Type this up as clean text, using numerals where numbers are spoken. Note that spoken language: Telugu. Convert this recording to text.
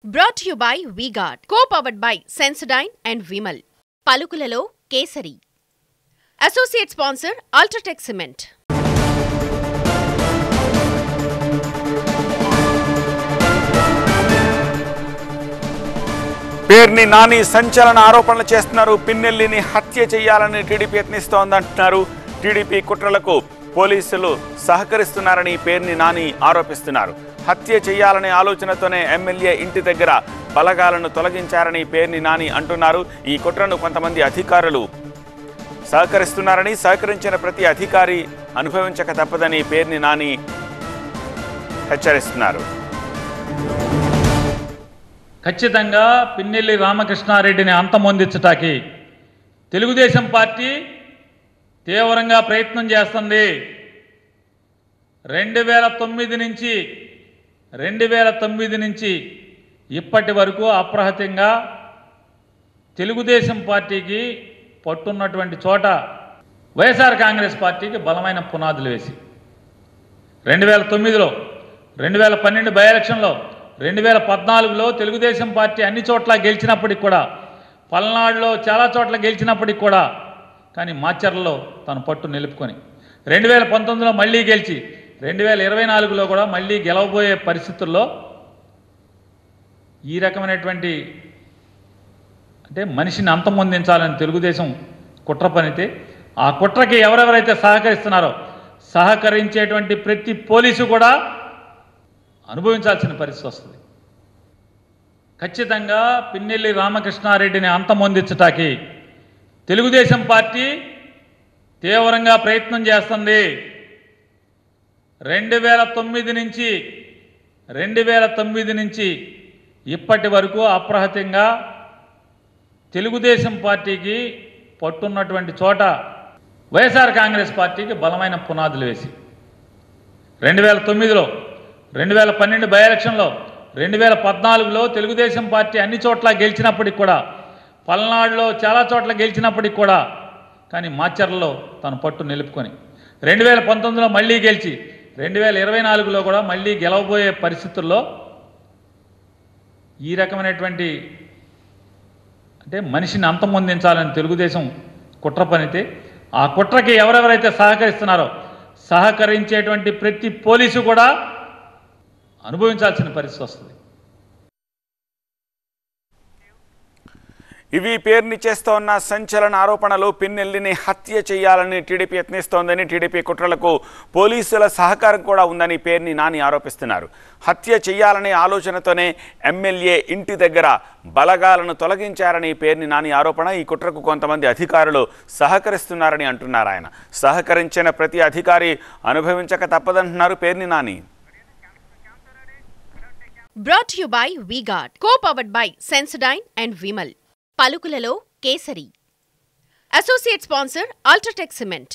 Brought to you by V-Guard, co-powered by Sensodyne and Vimal. పలుకులలో kesari. Associate sponsor Ultratech Cement. Perni Nani సంచలన ఆరోపణలు చేస్తున్నారు. పిన్నెల్లిని హత్య చేయాలని టీడీపీ యత్నిస్తోందంటున్నారు. టీడీపీ కుట్రలకు పోలీసులు సహకరిస్తున్నారని పేర్ని నాని ఆరోపిస్తున్నారు. హత్య చేయాలనే ఆలోచనతోనే ఎమ్మెల్యే ఇంటి దగ్గర బలగాలను తొలగించారని పేర్ని నాని అంటున్నారు. ఈ కుట్రను కొంతమంది అధికారులు సహకరిస్తున్నారని, సహకరించిన ప్రతి అధికారి అనుభవించక తప్పదని పేర్ని నాని హెచ్చరిస్తున్నారు. ఖచ్చితంగా పిన్నెల్లి రామకృష్ణారెడ్డిని అంతమొందించటానికి తెలుగుదేశం పార్టీ తీవ్రంగా ప్రయత్నం చేస్తుంది. 2009 నుంచి ఇప్పటి వరకు అప్రహతంగా తెలుగుదేశం పార్టీకి పట్టున్నటువంటి చోట వైఎస్ఆర్ కాంగ్రెస్ పార్టీకి బలమైన పునాదులు వేసి 2009లో 2012 బై ఎలక్షన్లో 2014లో తెలుగుదేశం పార్టీ అన్ని చోట్ల గెలిచినప్పటికి కూడా, పల్నాడులో చాలా చోట్ల గెలిచినప్పటికి కూడా, కానీ మాచర్లలో తన పట్టు నిలుపుకొని 2019లో మళ్ళీ గెలిచి 2024లో కూడా మళ్ళీ గెలవబోయే పరిస్థితుల్లో ఈ రకమైనటువంటి అంటే మనిషిని అంతమొందించాలని తెలుగుదేశం కుట్ర పనితే, ఆ కుట్రకి ఎవరెవరైతే సహకరిస్తున్నారో సహకరించేటువంటి ప్రతి పోలీసు కూడా అనుభవించాల్సిన పరిస్థితి వస్తుంది. ఖచ్చితంగా పిన్నెల్లి రామకృష్ణారెడ్డిని అంతమొందించటానికి తెలుగుదేశం పార్టీ తీవ్రంగా ప్రయత్నం చేస్తుంది. 2009 నుంచి ఇప్పటి వరకు అప్రహతంగా తెలుగుదేశం పార్టీకి పట్టున్నటువంటి చోట వైఎస్ఆర్ కాంగ్రెస్ పార్టీకి బలమైన పునాదులు వేసి 2009లో 2012 బై ఎలక్షన్లో 2014లో తెలుగుదేశం పార్టీ అన్ని చోట్ల గెలిచినప్పటికి కూడా, పల్నాడులో చాలా చోట్ల గెలిచినప్పటికి కూడా, కానీ మాచర్లలో తన పట్టు నిలుపుకొని 2019లో మళ్ళీ గెలిచి 2024లో కూడా మళ్ళీ గెలవబోయే పరిస్థితుల్లో ఈ రకమైనటువంటి అంటే మనిషిని అంతమొందించాలని తెలుగుదేశం కుట్ర పనితే, ఆ కుట్రకి ఎవరెవరైతే సహకరిస్తున్నారో సహకరించేటువంటి ప్రతి పోలీసు కూడా అనుభవించాల్సిన పరిస్థితి వస్తుంది. ఇవి పేర్ని చేస్తోన్న సంచలన ఆరోపణలు. పిన్నెల్లిని హత్య చేయాలని టీడీపీ యత్నిస్తోందని, టీడీపీ కుట్రలకు పోలీసుల సహకారం కూడా ఉందని పేర్ని నాని ఆరోపిస్తున్నారు. హత్య చేయాలనే ఆలోచనతోనే ఎమ్మెల్యే ఇంటి దగ్గర బలగాలను తొలగించారని పేర్ని నాని ఆరోపణ. ఈ కుట్రకు కొంతమంది అధికారులు సహకరిస్తున్నారని అంటున్నారు ఆయన. సహకరించిన ప్రతి అధికారి అనుభవించక తప్పదంటున్నారు Perni Nani. Brought to you by V-Guard, co-powered by Sensodyne and Vimal. పలుకులలో kesari. Associate sponsor Ultratech Cement.